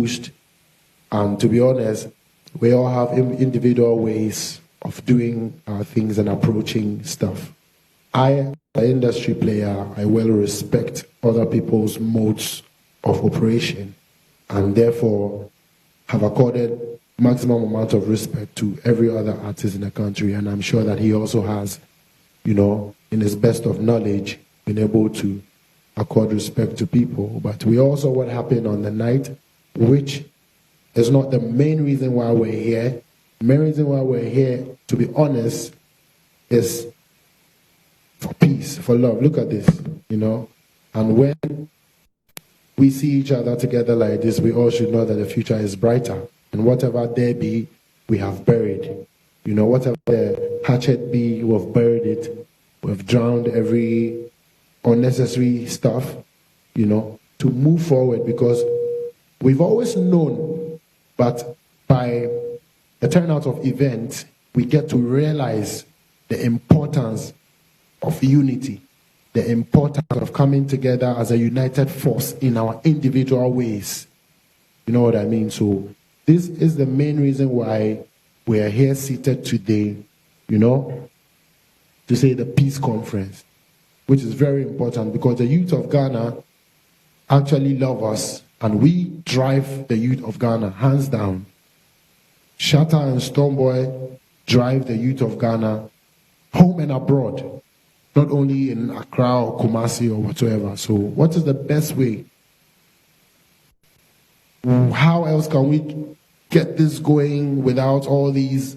pushed. And to be honest, we all have individual ways of doing our things and approaching stuff. I, as an industry player, I well respect other people's modes of operation and therefore have accorded maximum amount of respect to every other artist in the country. And I'm sure that he also has, in his best of knowledge, been able to accord respect to people. But we also what happened on the night, which is not the main reason why we're here. The main reason why we're here, to be honest, is for peace, for love. Look at this, And when we see each other together like this, we all should know that the future is brighter. And whatever there be, we have buried. Whatever the hatchet be, we've buried it. We've drowned every unnecessary stuff, to move forward, because we've always known, but by the turnout of events, we get to realize the importance of unity, the importance of coming together as a united force in our individual ways. You know what I mean? So this is the main reason why we are here seated today, to say the peace conference, which is very important because the youth of Ghana actually love us and we drive the youth of Ghana, hands down. Shatta and Stonebwoy drive the youth of Ghana home and abroad, not only in Accra or Kumasi or whatsoever. So what is the best way? How else can we get this going without all these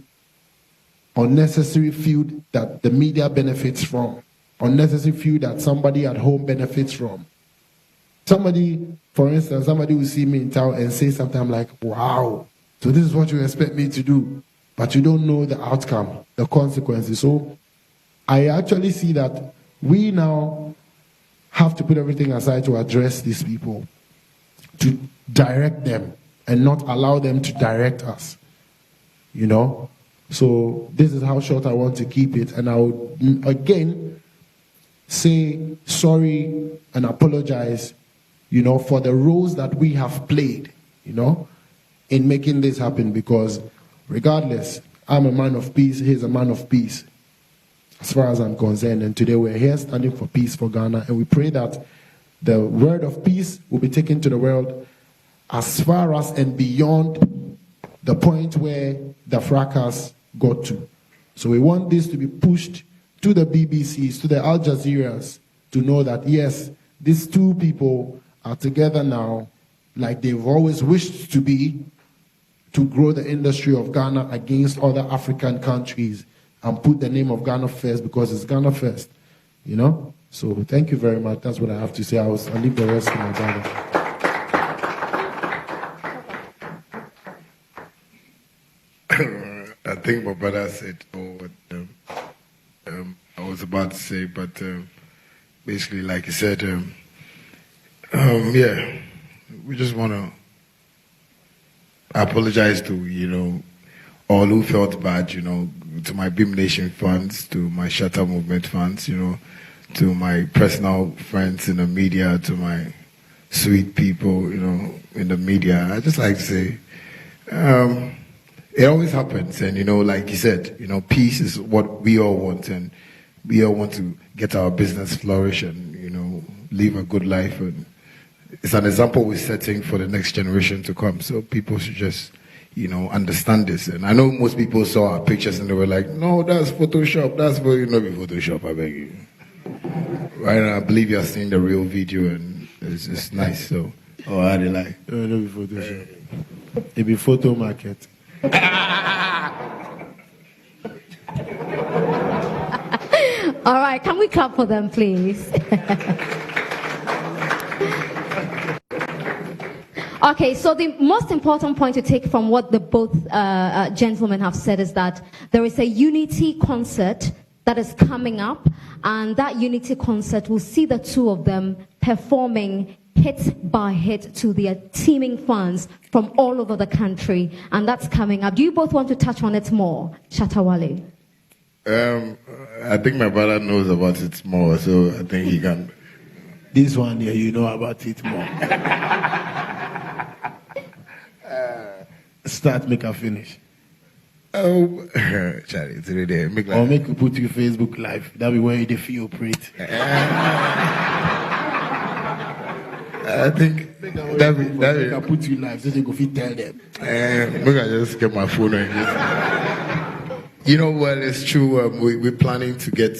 unnecessary feud that the media benefits from, unnecessary feud that somebody at home benefits from? Somebody, for instance, somebody will see me in town and say something, I'm like, wow, so this is what you expect me to do, but you don't know the outcome, the consequences. So I actually see that we now have to put everything aside to address these people, to direct them and not allow them to direct us, So this is how short I want to keep it. And I would, again, say sorry and apologize, for the roles that we have played, in making this happen. Because regardless, I'm a man of peace, he's a man of peace, as far as I'm concerned. And today we're here standing for peace for Ghana. And we pray that the word of peace will be taken to the world as far as and beyond the point where the fracas got to. So we want this to be pushed to the BBCs, to the Al Jazeeras, to know that, yes, these two people are together now, like they've always wished to be, to grow the industry of Ghana against other African countries and put the name of Ghana first, because it's Ghana first, So thank you very much. That's what I have to say. I'll leave the rest to my brother. I think my brother said what I was about to say, but basically, like he said, we just want to apologize to, all who felt bad, to my Beam Nation fans, to my Shatta Movement fans, to my personal friends in the media, to my sweet people, in the media. I just like to say, it always happens, and like you said, peace is what we all want, and we all want to get our business flourish and live a good life, and it's an example we're setting for the next generation to come. So people should just understand this. And I know most people saw our pictures and they were like, no, that's Photoshop, that's for be Photoshop, I beg you. Right now, I believe you're seeing the real video and it's nice. So how they like? No, be Photoshop. It be photo market. All right, can we clap for them, please? Okay, so the most important point to take from what the both gentlemen have said is that there is a unity concert that is coming up, and that unity concert will see the two of them performing hit by hit to their teeming fans from all over the country, and that's coming up. Do you both want to touch on it more, Shatta Wale? I think my brother knows about it more, so I think he can. This one here, you know about it more. start, make a finish. Oh, Charlie, it's really there. Make Or make you put your Facebook live. That be where you feel operate. I think that I put you live so they go fit tell them. Maybe I just get my phone and just. You know, well, it's true. We're planning to get,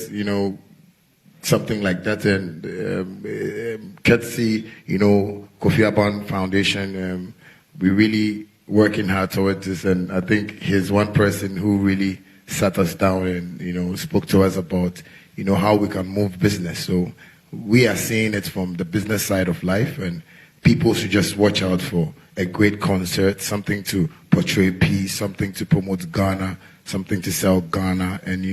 something like that, and courtesy, Kofi Aban Foundation. We're really working hard towards this, and I think he's one person who really sat us down and spoke to us about how we can move business. So we are seeing it from the business side of life, and people should just watch out for a great concert, something to portray peace, something to promote Ghana, something to sell Ghana. And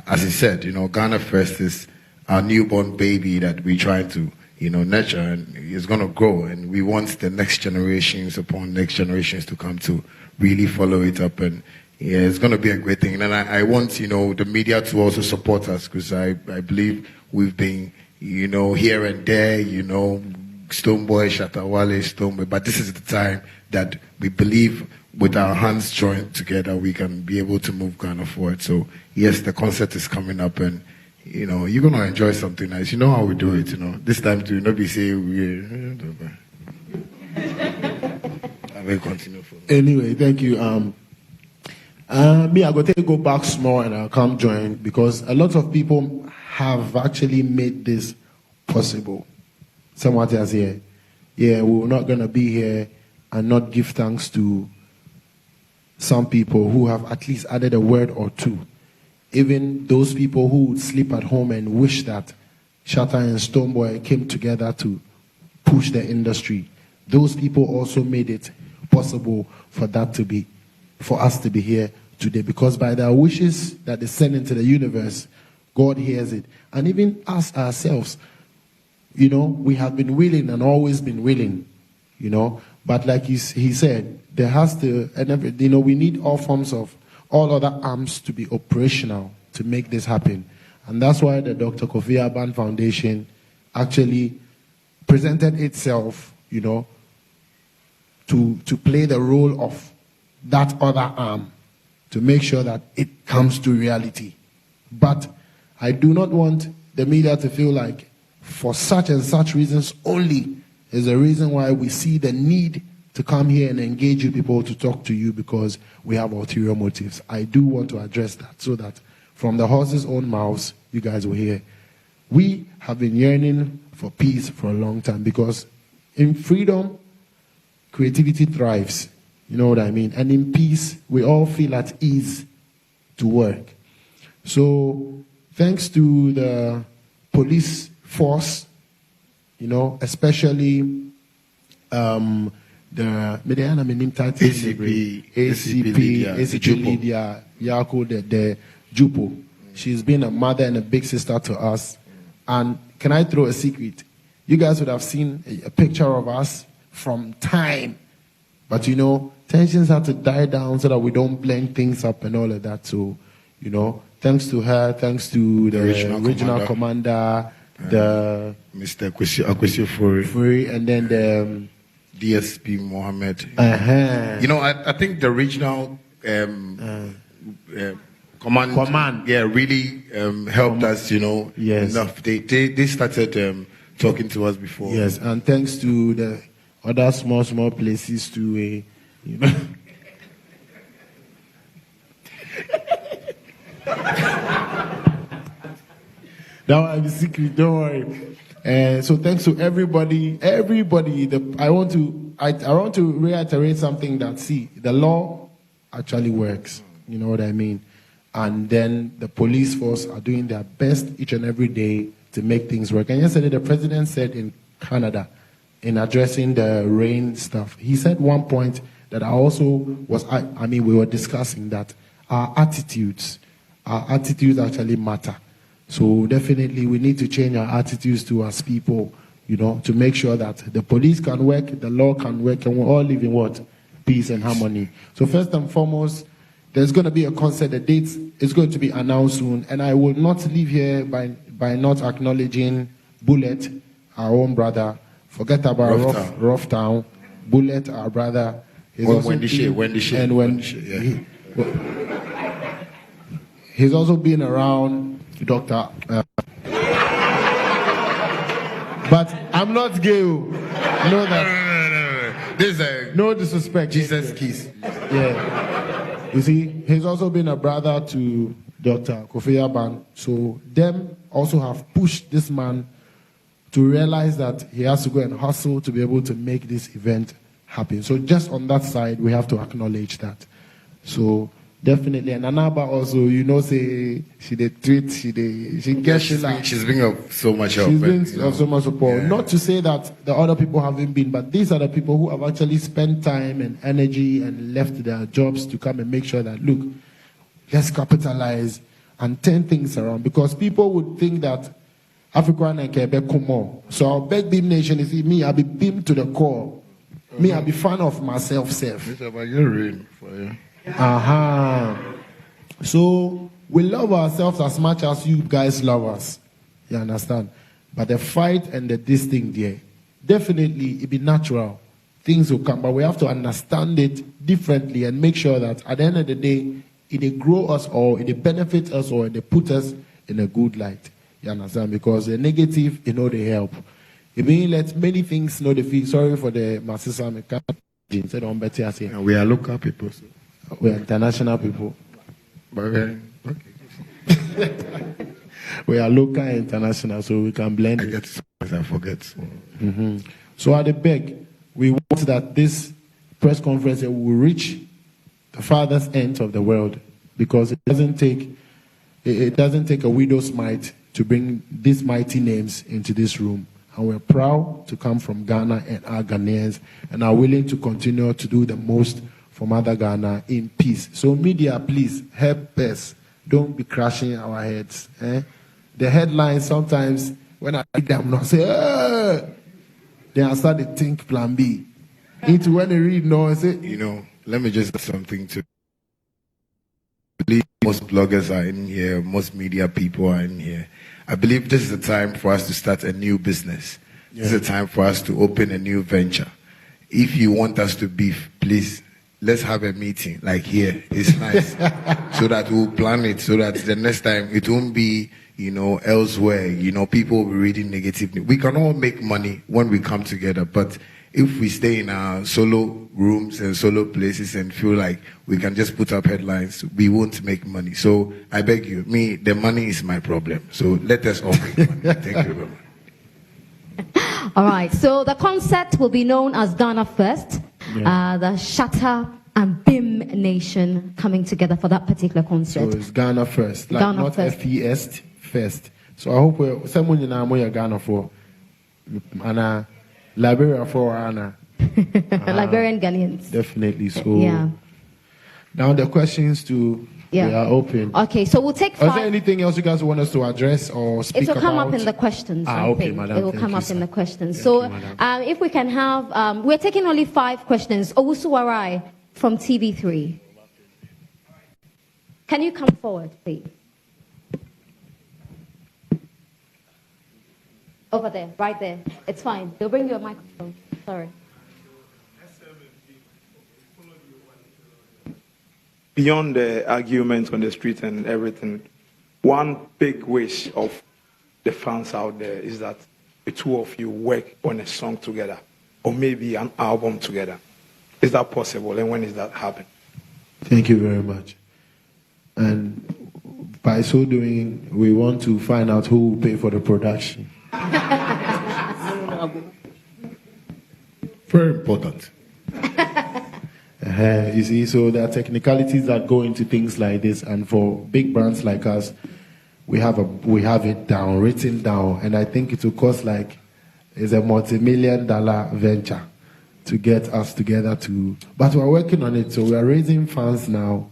as he said, Ghana First is our newborn baby that we're trying to nurture, and it's going to grow, and we want the next generations upon next generations to come to really follow it up, and it's going to be a great thing. And I want the media to also support us, because I believe we've been here and there, Stonebwoy, Shatta Wale, Stonebwoy, but this is the time that we believe with our hands joined together we can be able to move Ghana forward. So yes, the concert is coming up, and you're going to enjoy something nice. You know how we do it, This time to not be saying I will continue. Anyway, thank you. Me, I'm going to go back small and I'll come join, because a lot of people have actually made this possible. Someone else here. Yeah, we're not going to be here and not give thanks to some people who have at least added a word or two. Even those people who would sleep at home and wish that Shatta and Stonebwoy came together to push the industry. Those people also made it possible for us to be here today. Because by their wishes that they send into the universe, God hears it. And even us ourselves, we have been willing and always been willing, But like he said, there has to, and we need all other arms to be operational to make this happen. And that's why the Dr. Kofi Aban Foundation actually presented itself, to play the role of that other arm to make sure that it comes to reality. But I do not want the media to feel like for such and such reasons only is the reason why we see the need to come here and engage you people, to talk to you, because we have ulterior motives. I do want to address that so that from the horse's own mouths, you guys will hear. We have been yearning for peace for a long time, because in freedom, creativity thrives. You know what I mean? And in peace, we all feel at ease to work. So thanks to the police force, especially the ACP Lydia Yako, the Jupo. She's been a mother and a big sister to us. And can I throw a secret? You guys would have seen a picture of us from time. But tensions had to die down so that we don't blend things up and all of that. So, thanks to her, thanks to the regional commander, the Mr. Akwesi Furi, and then the DSP Mohammed. I think the regional command, really helped us, yes. enough. They started talking to us before. Yes, and thanks to the other small places to, That one is secret, don't worry. So thanks to everybody. I want to reiterate something that, the law actually works. You know what I mean? And then the police force are doing their best each and every day to make things work. And yesterday the president said in Canada, in addressing the rain stuff, he said one point that we were discussing, that our attitudes actually matter. So definitely we need to change our attitudes towards people, to make sure that the police can work, the law can work, and we all live in what? Peace and harmony. So first and foremost, there's going to be a concert. The date is going to be announced soon, and I will not leave here by not acknowledging Bullet, our own brother. Forget about Rough Town. Bullet, our brother. He's also been around Dr. But I'm not gay. Know that. No disrespect. Jesus kiss. Yeah. You see, he's also been a brother to Dr. Kofi Aban. So them also have pushed this man to realize that he has to go and hustle to be able to make this event happen. So just on that side, we have to acknowledge that. So definitely, and Anaba also, say she did tweet, she's been of so much help. She's been of so much support. Yeah. Not to say that the other people haven't been, but these are the people who have actually spent time and energy and left their jobs to come and make sure that, look, let's capitalize and turn things around. Because people would think that African and Quebec come on. So our big beam nation is me, I'll be beamed to the core. Me, I'll be fan of myself, self. So we love ourselves as much as you guys love us. You understand? But the fight and this thing there, definitely it be natural. Things will come, but we have to understand it differently and make sure that at the end of the day, it grow us or it benefit us or it put us in a good light. You understand? Because the negative, they help. It means let many things know the feel. Sorry for the masses. We are local people. So. We are international people. Okay. We are local and international, so we can blend it. I forget. Mm-hmm. So at the back, we want that this press conference will reach the farthest end of the world, because it doesn't take a widow's mite to bring these mighty names into this room. And we're proud to come from Ghana and our Ghanaians, and are willing to continue to do the most for Mother Ghana in peace. So media, please help us. Don't be crashing our heads. The headlines sometimes, when I read them, I say, then I start to think plan B. Into when they read, I say, let me just say something to. I believe most bloggers are in here, most media people are in here. I believe this is the time for us to start a new business. Yeah. This is the time for us to open a new venture. If you want us to beef, please, let's have a meeting like here. It's nice. So that we'll plan it, so that the next time it won't be, elsewhere. People will be reading negatively. We can all make money when we come together, but if we stay in our solo rooms and solo places and feel like we can just put up headlines, we won't make money. So I beg you, the money is my problem. So let us all make money. Thank you very much. All right. So the concept will be known as Ghana First. Yeah. The Shatta and BIM Nation coming together for that particular concert. So it's Ghana First, like Ghana not FES first. So I hope someone in our Ghana for and Liberia for Anna. Liberian Ghanaians. Definitely. So now the questions we are open. Okay, so we'll take 5. Is there anything else you guys want us to address or speak about? It will come up in the questions. Okay, madam. It will come up in the questions. So if we can have, we're taking only 5 questions. Owusu Warai from TV3. Can you come forward, please? Over there, right there. It's fine. They'll bring you a microphone. Sorry. Beyond the argument on the street and everything, one big wish of the fans out there is that the two of you work on a song together, or maybe an album together. Is that possible, and when is that happening? Thank you very much. And by so doing, we want to find out who will pay for the production. Very important. You see, so there are technicalities that go into things like this, and for big brands like us, we have it down, written down, and I think it will cost it's a multi-million-dollar venture to get us together but we're working on it, so we are raising funds now,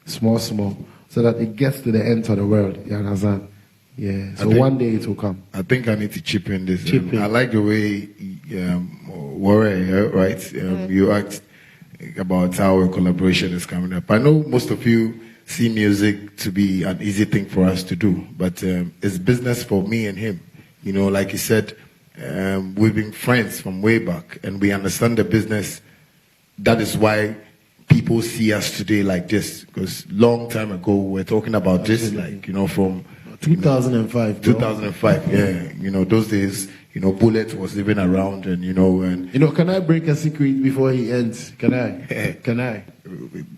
small, so that it gets to the end of the world. You understand? Yeah. So one day it will come. I think I need to chip in this. I like the way Warren, right? You asked about how a collaboration is coming up. I know most of you see music to be an easy thing for us to do, but it's business for me and him. Like you said, we've been friends from way back, and we understand the business that is why people see us today like this. Because long time ago, we were talking about this, like, from 2005. 2005, yeah. Those days, Bullet was even around, and can I break a secret before he ends? Can I? Can I?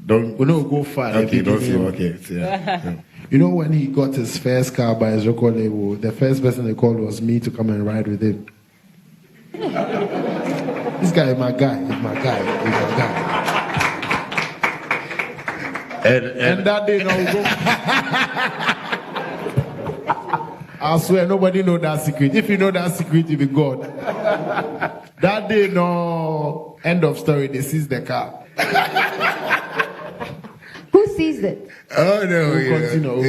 Don't. We don't go far. Okay, don't say okay. Yeah. When he got his first car by his record label, the first person they called was me to come and ride with him. This guy is my guy. He's my guy. He's my guy. And that day, I swear, nobody know that secret. If you know that secret, you be God. That day, no, end of story, they seized the car. Who seized it? Oh, no. We'll continue.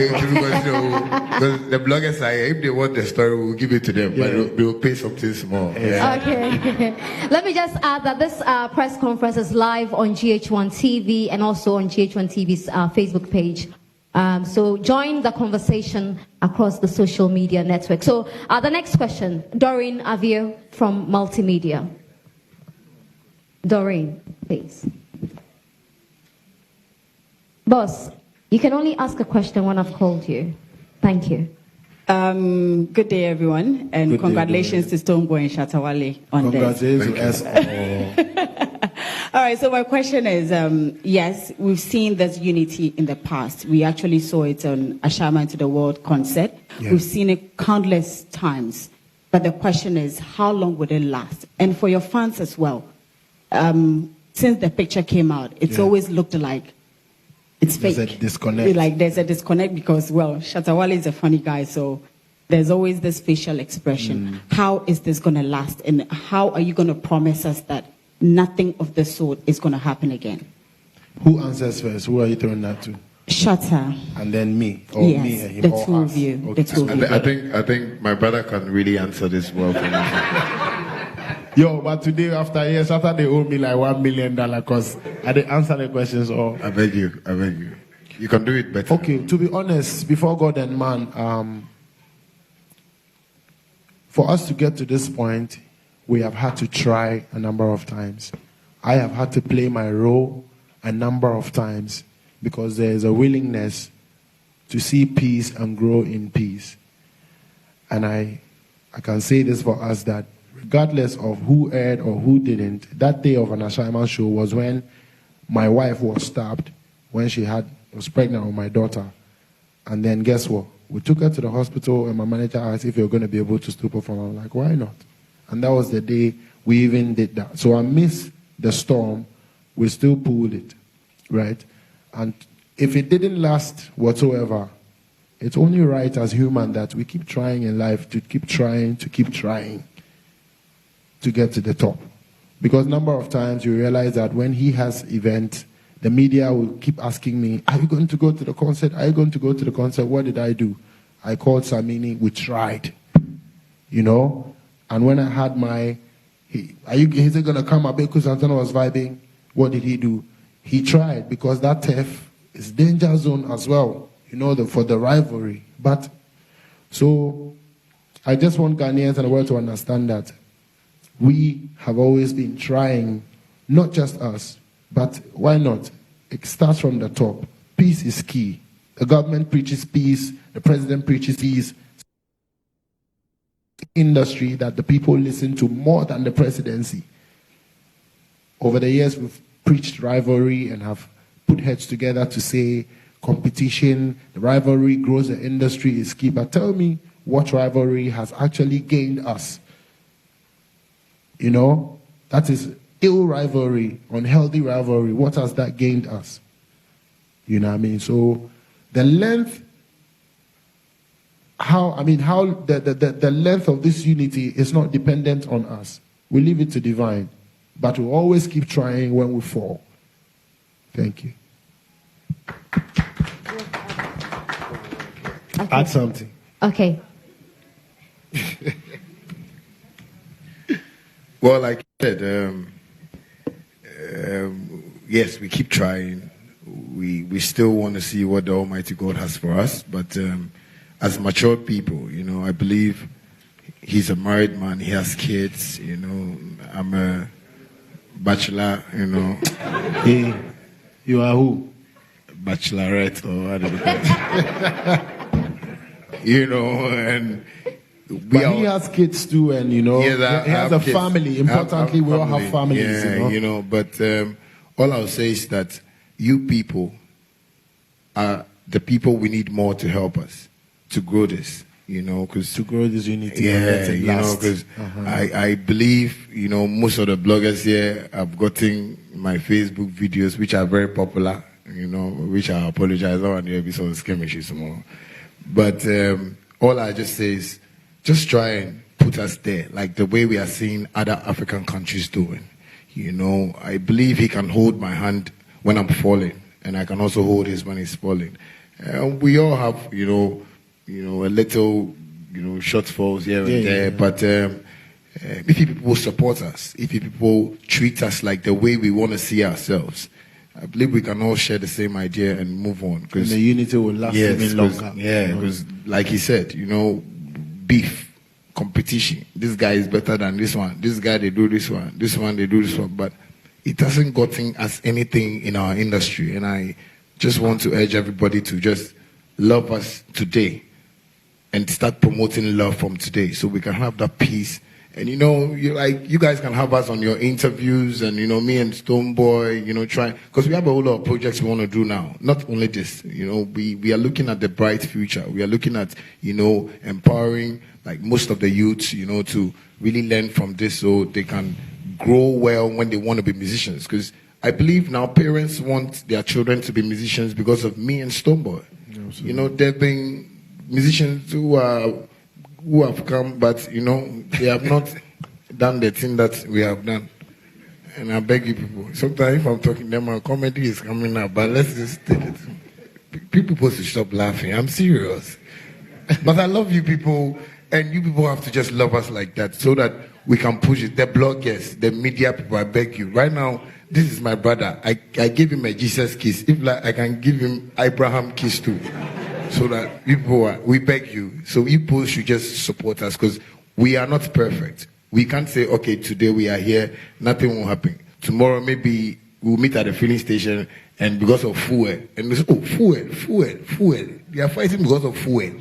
Because the bloggers are here. If they want the story, we'll give it to them. Yeah. But they'll pay something small. Yeah. Okay. Let me just add that this press conference is live on GH1 TV and also on GH1 TV's Facebook page. So join the conversation across the social media network. So the next question, Doreen Avio from Multimedia. Doreen, please. Boss, you can only ask a question when I've called you. Thank you. Good day, everyone, and Good congratulations day, to Stonebwoy and Shatta Wale on this. Congratulations to us. All right, so my question is, yes, we've seen this unity in the past. We actually saw it on Ashama to the World concert. Yeah. We've seen it countless times. But the question is, how long would it last? And for your fans as well, since the picture came out, it's always looked like it's fake. There's a disconnect. Like there's a disconnect because, well, Shatta Wale is a funny guy, so there's always this facial expression. How is this going to last? And how are you going to promise us that nothing of the sort is going to happen again? Who answers first? Who are you throwing that to? Shatta. And then me? Or Yes, me and him? the or two us? of you. Okay. The two of you. I think my brother can really answer this well for me. Yo, but today, after they owe me like $1 million because I didn't answer the questions all. I beg you. You can do it better. Okay, to be honest, before God and man, for us to get to this point, we have had to try a number of times. I have had to play my role a number of times because there is a willingness to see peace and grow in peace. And I can say this for us that regardless of who aired or who didn't, that day of an assignment show was when my wife was stabbed when she was pregnant with my daughter. And then guess what? We took her to the hospital and my manager asked if you're going to be able to still perform. I'm like, why not? And that was the day we even did that. So I missed the storm. We still pulled it, right? And if it didn't last whatsoever, it's only right as human that we keep trying in life, to keep trying to get to the top. Because a number of times you realize that when he has events, the media will keep asking me, are you going to go to the concert? Are you going to go to the concert? What did I do? I called Samini, we tried, And when I had is it going to come? Abeku Santana was vibing. What did he do? He tried, because that turf is danger zone as well, for the rivalry. But, so, I just want Ghanaians and the world to understand that we have always been trying, not just us, but why not? It starts from the top. Peace is key. The government preaches peace. The president preaches peace. Industry that the people listen to more than the presidency. Over the years, we've preached rivalry and have put heads together to say competition, the rivalry grows the industry is key. But tell me what rivalry has actually gained us. That is ill rivalry, unhealthy rivalry. What has that gained us? You know what I mean? So the length, the length of this unity is not dependent on us. We leave it to divine. But we always keep trying when we fall. Thank you. Okay. Add something. Okay. Well, like you said, yes, we keep trying. We still want to see what the Almighty God has for us. But as mature people, I believe he's a married man. He has kids. I'm a bachelor, you know. Hey, you are who? Bachelorette or what do you call it? You know, and but he has kids too, and you know, yes, he has a kids. family. Importantly, we all have families. Yeah, you know, but all I'll say is that you people are the people we need more to help us to grow this. You know, because to grow this unity. Yeah, you know, because I believe, you know, most of the bloggers here have gotten my Facebook videos, which are very popular. You know, which I apologize. I don't want to be so skirmishy tomorrow. But all I just say is, just try and put us there, like the way we are seeing other African countries doing. You know, I believe he can hold my hand when I'm falling, and I can also hold his when he's falling. We all have, you know, a little, you know, shortfalls here and there. But if people support us, if people treat us like the way we want to see ourselves, I believe we can all share the same idea and move on. And the unity will last even longer. Yeah, because like he said, you know, beef, competition. This guy is better than this one. This guy, they do this one. This one, they do this one. But it hasn't gotten us anything in our industry. And I just want to urge everybody to just love us today and start promoting love from today so we can have that peace. And you know, you guys can have us on your interviews, and you know, me and Stonebwoy, you know, try, because we have a whole lot of projects we want to do now. Not only this, you know, we are looking at the bright future. We are looking at, you know, empowering like most of the youths, you know, to really learn from this so they can grow well when they want to be musicians. Because I believe now parents want their children to be musicians because of me and Stonebwoy. Absolutely. You know, there have been musicians who have come, but you know, they have not done the thing that we have done. And I beg you people, sometimes if I'm talking to them, my comedy is coming up, but let's just take it. People supposed to stop laughing. I'm serious. But I love you people, and you people have to just love us like that so that we can push it. The bloggers, the media people, I beg you. Right now, this is my brother. I gave him a Jesus kiss. If like I can give him Abraham kiss too. So that we beg you. So people should just support us because we are not perfect. We can't say, okay, today we are here, nothing will happen. Tomorrow maybe we'll meet at the filling station and because of fuel. And they say, oh, fuel. They are fighting because of fuel.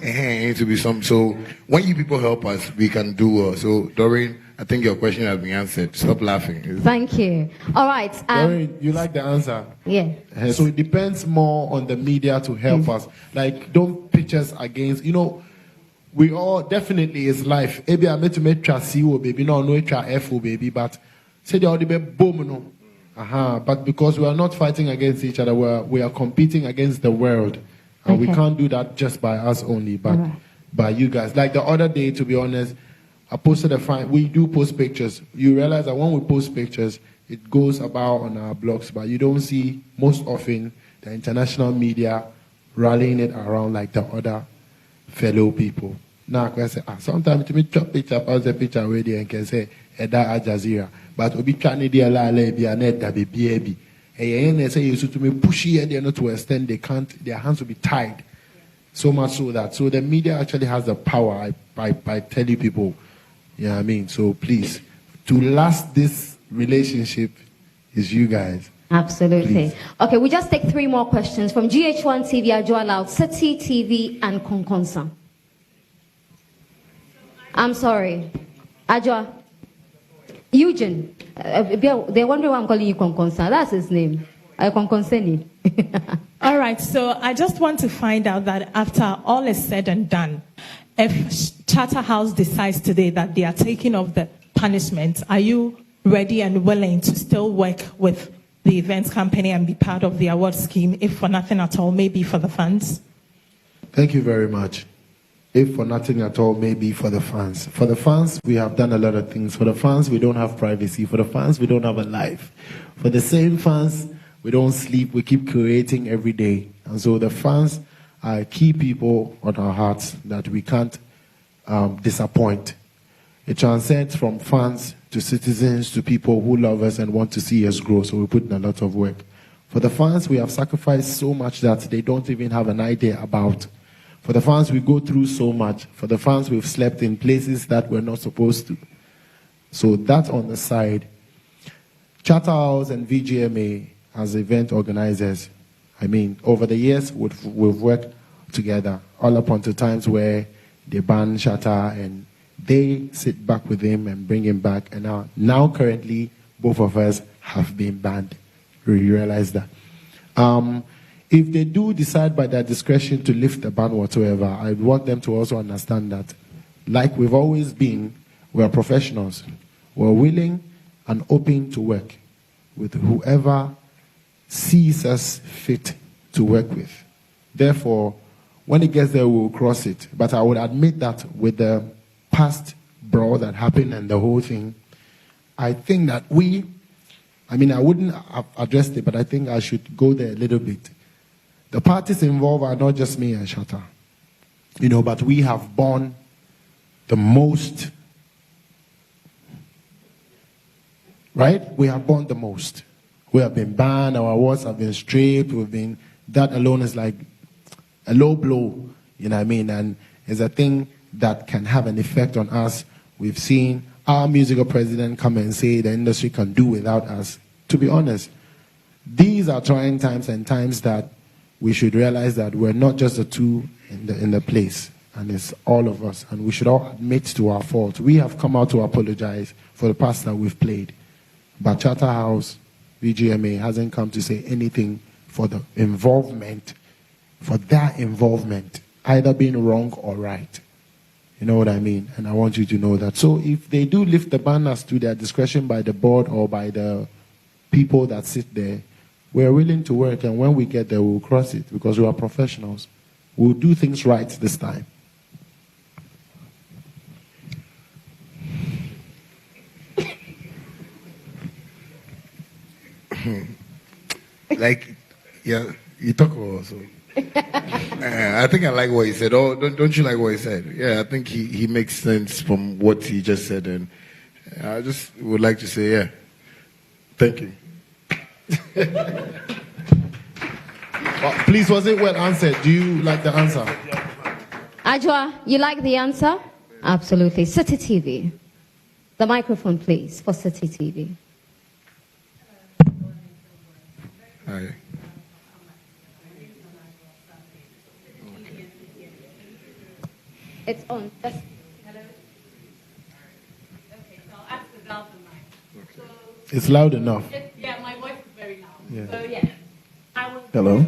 It needs to be some. So when you people help us, we can do well. So Doreen, I think your question has been answered. Stop laughing. Thank you. All right. Doreen, you like the answer? Yeah. So it depends more on the media to help us. Like, don't pitch us against, you know, we all definitely is life. Maybe I met to make CO baby, no FO baby, but say they already be boom no. But because we are not fighting against each other, we are competing against the world. And we can't do that just by us only, but by you guys. Like the other day, to be honest, I posted we do post pictures. You realize that when we post pictures, it goes about on our blogs, but you don't see most often the international media rallying it around like the other fellow people. Now, I say, sometimes to me, chop picture, pass the picture already and can say, Eda Al Jazeera. But we trying to do a lot of baby. And they say you to me pushy and they're not to extend they can't, their hands will be tied. So much so the media actually has the power by telling people, you know what I mean? So please, to last this relationship is you guys. Absolutely. Please. Okay, we just take 3 more questions from GH1 TV, Ajwa Loud, City TV, and Konkonsa. I'm sorry. Ajwa. Eugene. They wonder why I'm calling you Konkonsa. That's his name. Konkonseni. All right, so I just want to find out that after all is said and done, if Charterhouse decides today that they are taking off the punishment, are you ready and willing to still work with the events company and be part of the award scheme, if for nothing at all, maybe for the fans? Thank you very much. If for nothing at all, maybe for the fans. For the fans, we have done a lot of things. For the fans, we don't have privacy. For the fans, we don't have a life. For the same fans, we don't sleep. We keep creating every day. And so the fans are key people on our hearts that we can't disappoint. It transcends from fans to citizens to people who love us and want to see us grow. So we put in a lot of work. For the fans, we have sacrificed so much that they don't even have an idea about. For the fans, we go through so much. For the fans, we've slept in places that we're not supposed to. So that's on the side. Shatta House and VGMA as event organizers, I mean, over the years, we've worked together all up until times where they ban Shatta and they sit back with him and bring him back. And now currently, both of us have been banned. We realize that. If they do decide by their discretion to lift the ban whatsoever, I want them to also understand that, like we've always been, we are professionals. We're willing and open to work with whoever sees us fit to work with. Therefore, when it gets there, we'll cross it. But I would admit that with the past brawl that happened and the whole thing, I think that I wouldn't have addressed it, but I think I should go there a little bit. The parties involved are not just me and Shatta, but we have borne the most, right? We have borne the most. We have been banned, our awards have been stripped, that alone is like a low blow, and it's a thing that can have an effect on us. We've seen our musical president come and say the industry can do without us. To be honest, these are trying times and times that we should realize that we're not just the two in the place, and it's all of us, and we should all admit to our fault. We have come out to apologize for the past that we've played, but Shatta House, VGMA hasn't come to say anything for the involvement, for their involvement, either being wrong or right. You know what I mean? And I want you to know that. So if they do lift the banners to their discretion by the board or by the people that sit there, we're willing to work, and when we get there, we'll cross it because we are professionals. We'll do things right this time. You talk about so. I think I like what he said. Oh, don't you like what he said? Yeah, I think he makes sense from what he just said, and I just would like to say, yeah, thank you. Please, was it well answered? Do you like the answer? Ajwa, you like the answer? Absolutely. City TV. The microphone, please, for City TV. Hi. It's on. Hello? Okay, so I'll ask about the mic. So, It's loud enough. yeah, my voice is very loud. Yeah. So, yeah. Hello?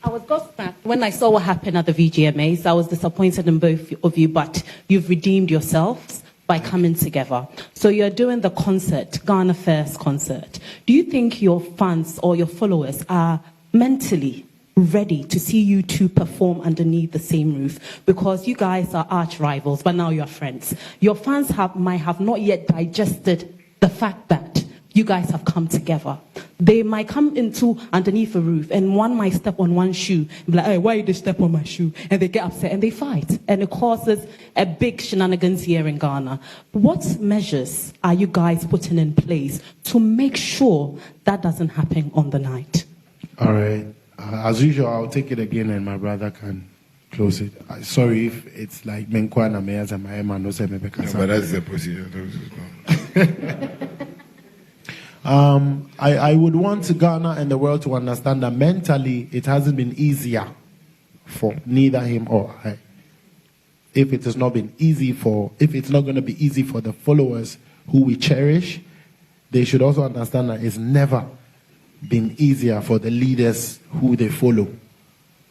I was gobsmacked when I saw what happened at the VGMAs. I was disappointed in both of you, but you've redeemed yourselves by coming together. So you're doing the concert, Ghana First concert. Do you think your fans or your followers are mentally ready to see you two perform underneath the same roof? Because you guys are arch rivals, but now you're friends. Your fans might have not yet digested the fact that you guys have come together. They might come into underneath a roof and one might step on one shoe and be like, hey, why did you step on my shoe? And they get upset and they fight. And it causes a big shenanigans here in Ghana. What measures are you guys putting in place to make sure that doesn't happen on the night? All right. As usual, I'll take it again and my brother can close it. Sorry if it's like Menkwana Meyas and my man no say me because. But that's the procedure. I would want Ghana and the world to understand that mentally it hasn't been easier for neither him or I. If it's not going to be easy for the followers who we cherish, they should also understand that it's never been easier for the leaders who they follow.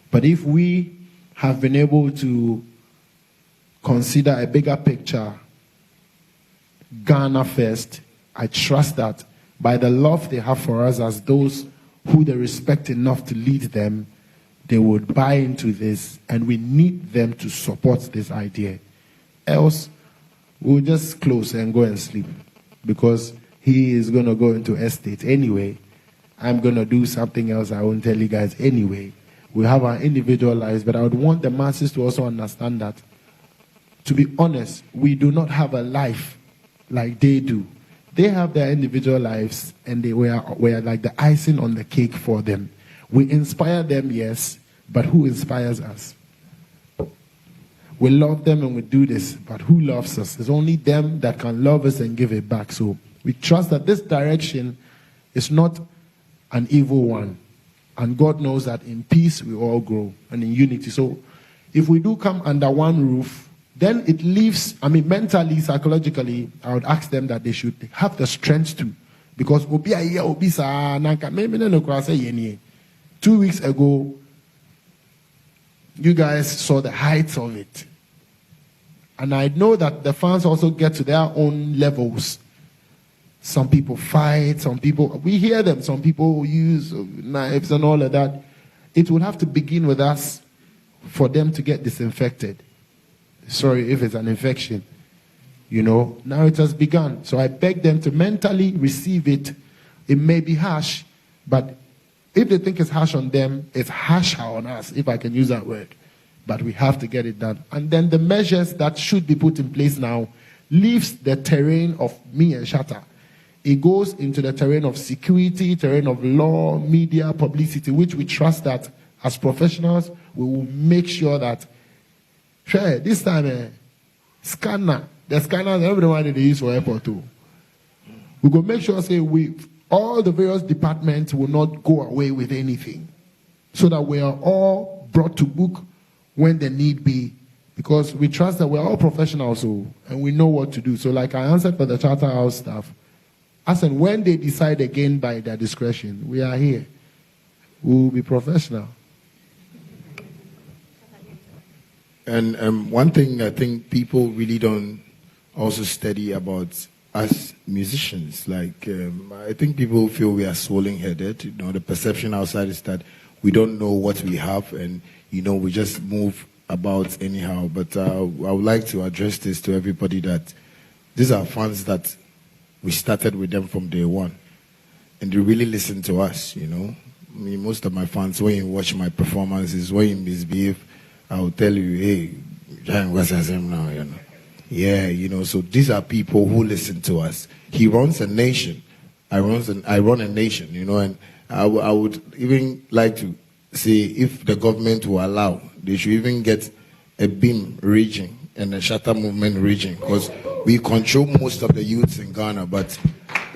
But if we have been able to consider a bigger picture, Ghana first, I trust that by the love they have for us as those who they respect enough to lead them, they would buy into this, and we need them to support this idea. Else, we'll just close and go and sleep, because he is going to go into estate anyway. I'm going to do something else I won't tell you guys anyway. We have our individual lives, but I would want the masses to also understand that, to be honest, we do not have a life like they do. They have their individual lives, and we're like the icing on the cake for them. We inspire them, yes, but who inspires us? We love them and we do this, but who loves us? It's only them that can love us and give it back. So we trust that this direction It's not an evil one. And God knows that in peace we all grow and in unity. So if we do come under one roof, then it leaves, mentally, psychologically, I would ask them that they should have the strength to. Because 2 weeks ago, you guys saw the heights of it. And I know that the fans also get to their own levels. Some people fight, we hear them, some people use knives and all of that. It will have to begin with us for them to get disinfected. Sorry if it's an infection. Now it has begun. So I beg them to mentally receive it. It may be harsh, but if they think it's harsh on them, it's harsher on us, if I can use that word. But we have to get it done. And then the measures that should be put in place now leaves the terrain of me and Shatta. It goes into the terrain of security, terrain of law, media, publicity, which we trust that as professionals, we will make sure that, this time, the scanners, everyone they use for airport too. We will make sure, all the various departments will not go away with anything, so that we are all brought to book when the need be, because we trust that we're all professionals, and we know what to do. So like I answered for the Charter House staff, and when they decide again by their discretion, we are here. We will be professional. And one thing I think people really don't also study about us musicians, I think people feel we are swollen-headed. The perception outside is that we don't know what we have, and we just move about anyhow. But I would like to address this to everybody, that these are fans that we started with them from day one, and they really listen to us. Most of my fans, when you watch my performances, when you misbehave, I will tell you, hey, what's his name now? Yeah, so these are people who listen to us. He runs a nation. I run a nation, and I would even like to say, if the government will allow, they should even get a BIM region and a Shatta movement region, because we control most of the youths in Ghana. But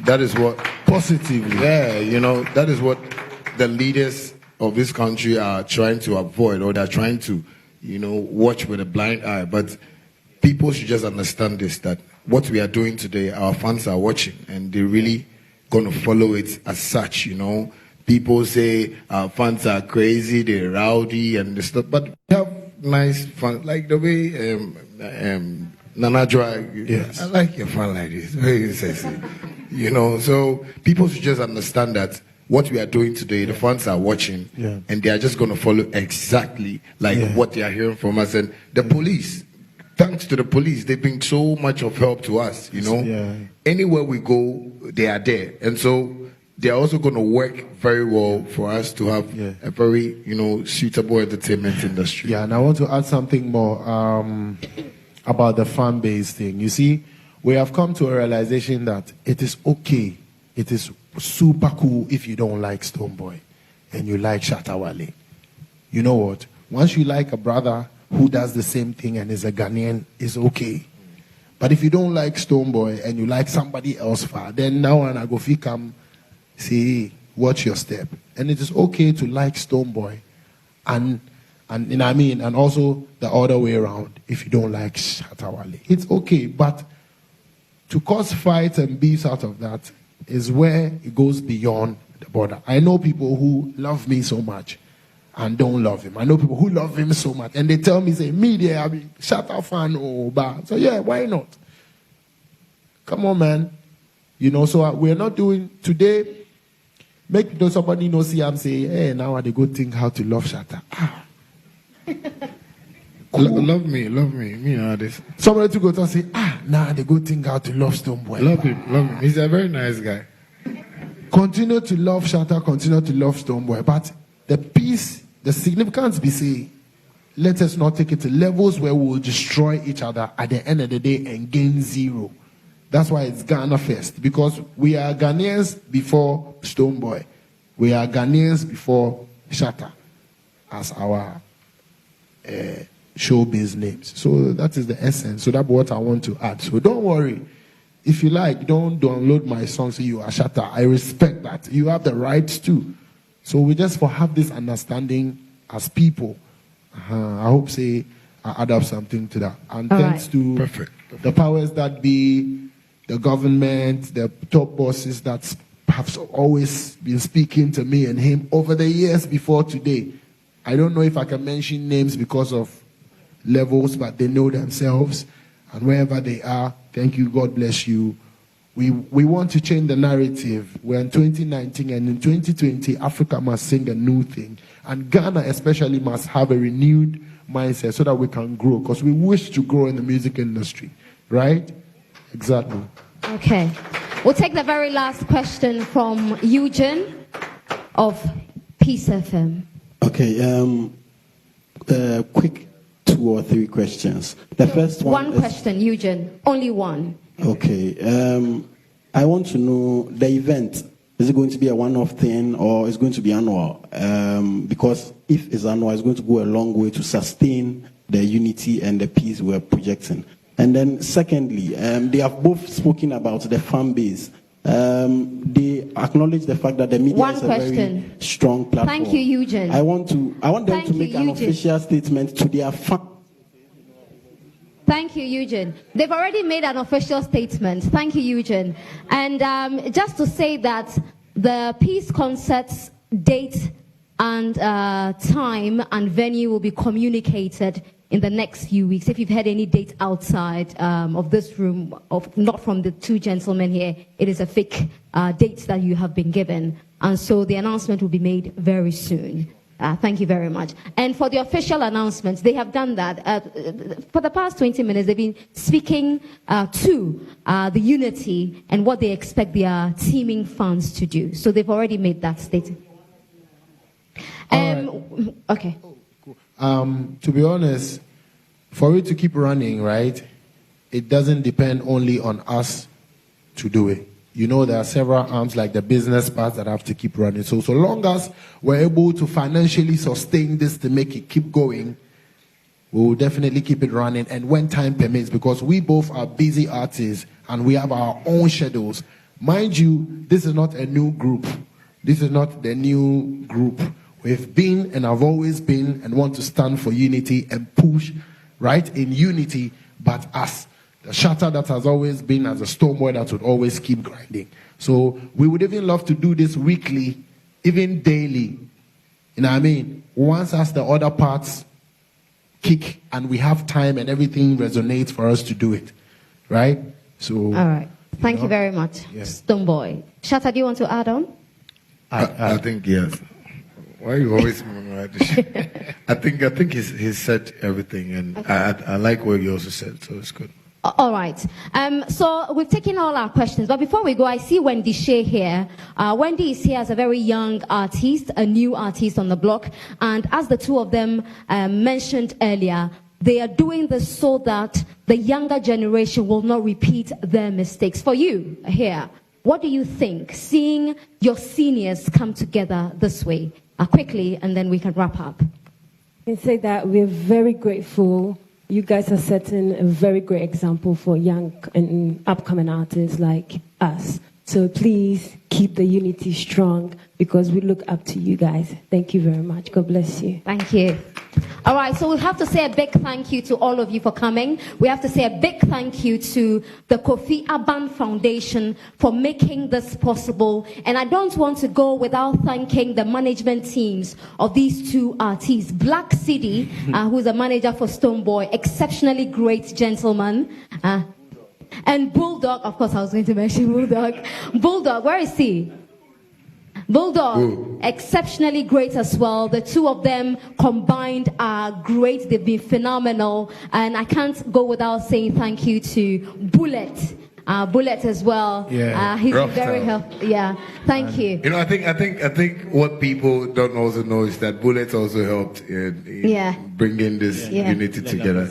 that is what positively, that is what the leaders of this country are trying to avoid, or they're trying to, watch with a blind eye. But people should just understand this, that what we are doing today, our fans are watching, and they're really going to follow it as such. People say our fans are crazy, they're rowdy and stuff, but we have nice fun, like the way Nana Joy. Yes. I like your fun like this, very sexy. So people should just understand that what we are doing today, the fans are watching, and they are just going to follow exactly what they are hearing from us. And the police, thanks to the police, they've been so much of help to us. Anywhere we go, they are there, and so they are also going to work very well for us to have a very, suitable entertainment industry. Yeah, and I want to add something more about the fan base thing. You see, we have come to a realization that it is okay, it is super cool if you don't like Stonebwoy and you like Shatta Wale. You know what? Once you like a brother who does the same thing and is a Ghanaian, it's okay. But if you don't like Stonebwoy and you like somebody else, then now and I go come. See, watch your step. And it is okay to like Stonebwoy and also the other way around if you don't like Shatta Wale. It's okay, but to cause fights and beefs out of that is where it goes beyond the border. I know people who love me so much and don't love him. I know people who love him so much and they tell me, say, me there, I mean, Shatta fan or bad. So yeah, why not? Come on, man. So we're not doing today. Make somebody know, see, I'm saying, hey, now I go think how to love Shatta. Cool. Love me. Me know this. Somebody to go to say, now they go think how to love Stonebwoy. Love him. He's a very nice guy. Continue to love Shatta, continue to love Stonebwoy. But the peace, the significance be say, let us not take it to levels where we will destroy each other at the end of the day and gain zero. That's why it's Ghana first, because we are Ghanaians before Stonebwoy. We are Ghanaians before Shatta as our showbiz names. So that is the essence. So that's what I want to add. So don't worry. if you like, don't download my song so you are Shatta. I respect that. You have the rights too. So we just for have this understanding as people. I hope say I add up something to that. And All thanks right. to the powers that be, the government, the top bosses that have always been speaking to me and him over the years before today. I don't know if I can mention names because of levels, but they know themselves. And wherever they are, thank you, God bless you. We want to change the narrative. We're in 2019, and in 2020, Africa must sing a new thing. And Ghana especially must have a renewed mindset so that we can grow, because we wish to grow in the music industry, right? Exactly. Okay. We'll take the very last question from Eugene of Peace FM. Okay, quick 2 or 3 questions. The first one question, Eugene. Only one. Okay. I want to know the event. Is it going to be a one-off thing or is it going to be annual? Because if it's annual, it's going to go a long way to sustain the unity and the peace we're projecting. And then secondly, they have both spoken about the fan base. They acknowledge the fact that the media is a very strong platform. Thank you, Eugene. I want them to make an official statement to their fans. Thank you, Eugene. They've already made an official statement. Thank you, Eugene. And just to say that the peace concert's date and time and venue will be communicated in the next few weeks. If you've had any date outside of this room, not from the 2 gentlemen here, it is a fake date that you have been given. And so the announcement will be made very soon. Thank you very much. And for the official announcements, they have done that. For the past 20 minutes, they've been speaking to the unity and what they expect their teaming fans to do. So they've already made that statement. Okay. To be honest, for it to keep running, right, it doesn't depend only on us to do it. You know, there are several arms like the business parts that have to keep running. So long as we're able to financially sustain this to make it keep going, we will definitely keep it running. And when time permits, because we both are busy artists and we have our own schedules. Mind you, this is not a new group. This is not the new group. We've been and have always been and want to stand for unity and push, right, in unity, but us. The Shatta that has always been as a Stonebwoy that would always keep grinding. So we would even love to do this weekly, even daily. You know what I mean? Once as the other parts kick and we have time and everything resonates for us to do it. Right? So. All right. Thank you very much, Stonebwoy. Shatta, do you want to add on? I think yes. Why are you always I think he's said everything, and okay. I like what you also said, so it's good. All right. So we've taken all our questions, but before we go, I see Wendy Shea here. Wendy is here as a very young artist, a new artist on the block, and as the 2 of them mentioned earlier, they are doing this so that the younger generation will not repeat their mistakes. For you here, what do you think, seeing your seniors come together this way? Quickly, and then we can wrap up. I can say that we're very grateful. You guys are setting a very great example for young and upcoming artists like us. So please keep the unity strong because we look up to you guys. Thank you very much. God bless you. Thank you. All right, so we have to say a big thank you to all of you for coming. We have to say a big thank you to the Kofi Aban Foundation for making this possible. And I don't want to go without thanking the management teams of these 2 artists. Black City, who is a manager for Stonebwoy, exceptionally great gentleman. And Bulldog, of course I was going to mention Bulldog. Bulldog, where is he? Bulldog, exceptionally great as well. The 2 of them combined are great. They've been phenomenal. And I can't go without saying thank you to Bullet. Bullet as well. Yeah, he's very helpful. Yeah, thank you. You know, I think what people don't also know is that Bullet also helped in bringing this unity together.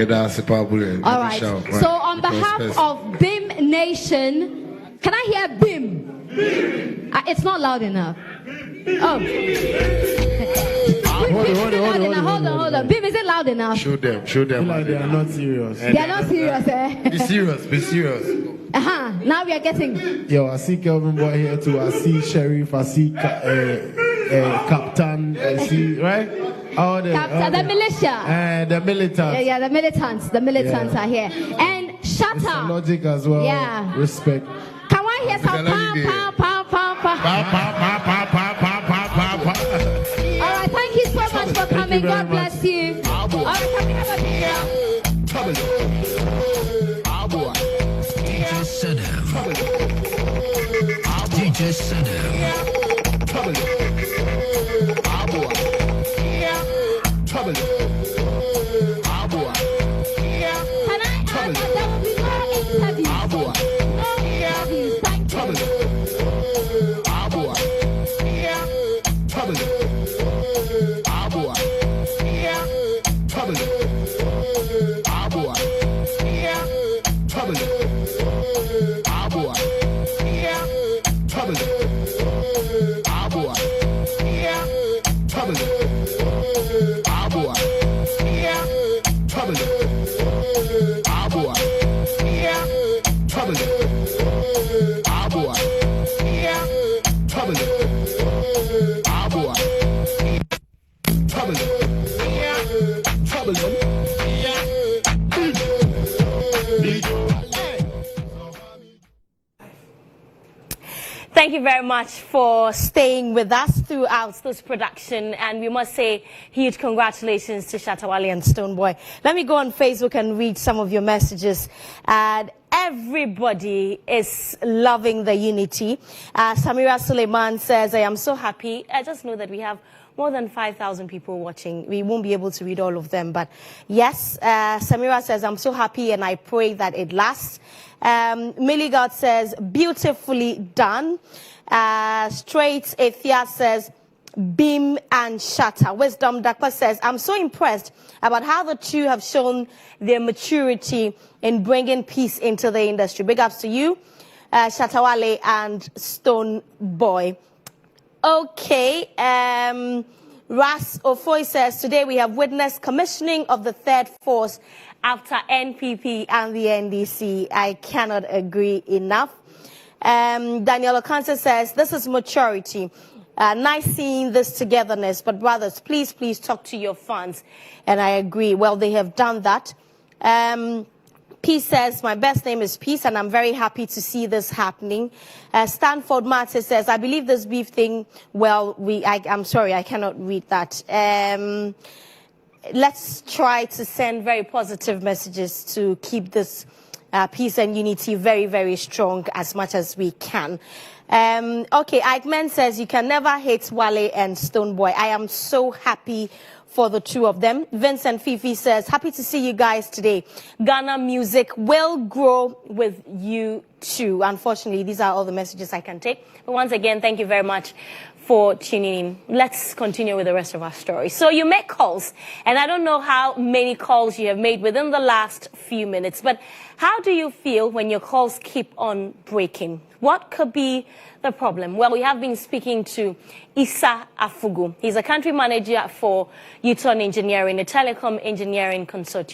That's a powerful. All right. So on behalf of BIM Nation, can I hear BIM? It's not loud enough. Oh. Hold on. Bim, is it loud enough? Show them. Like they are not serious. They are not serious, eh? Be serious. Now we are getting. Yo, I see Kelvin Boy here too. I see Sheriff. I see Captain. I see, right? The militia. The militants. Yeah, the militants. The militants are here. And Shatta. Logic as well. Yeah. Respect. Can I hear some All right, thank you so much for coming. God bless you. All right, can we have a DJ Sedem. Thank you very much for staying with us throughout this production, and we must say huge congratulations to Shatta Wale and Stonebwoy. Let me go on Facebook and read some of your messages. And everybody is loving the unity. Samira Suleiman says, I am so happy. I just know that we have more than 5,000 people watching. We won't be able to read all of them, but yes, Samira says, I'm so happy and I pray that it lasts. Milligard says, beautifully done. Straight Ethia says, Bim and Shatta. Wisdom Dakpa says, I'm so impressed about how the two have shown their maturity in bringing peace into the industry. Big ups to you, Shatta Wale and Stonebwoy. Okay, Ras Ofoy says, today we have witnessed commissioning of the third force after NPP and the NDC. I cannot agree enough. Daniel Okanse says, this is maturity. Nice seeing this togetherness, but brothers, please talk to your fans. And I agree. Well, they have done that. Peace says, my best name is Peace, and I'm very happy to see this happening. Stanford Martin says, I believe this beef thing, well, I'm sorry, I cannot read that. Let's try to send very positive messages to keep this peace and unity very, very strong as much as we can. Okay, Eichmann says, you can never hate Wale and Stonebwoy. I am so happy for the two of them. Vincent Fifi says, happy to see you guys today. Ghana music will grow with you too. Unfortunately, these are all the messages I can take. But once again, thank you very much for tuning in. Let's continue with the rest of our story. So you make calls, and I don't know how many calls you have made within the last few minutes, but how do you feel when your calls keep on breaking? What could be the problem? Well, we have been speaking to Issa Afugu. He's a country manager for Uton Engineering, a telecom engineering consortium.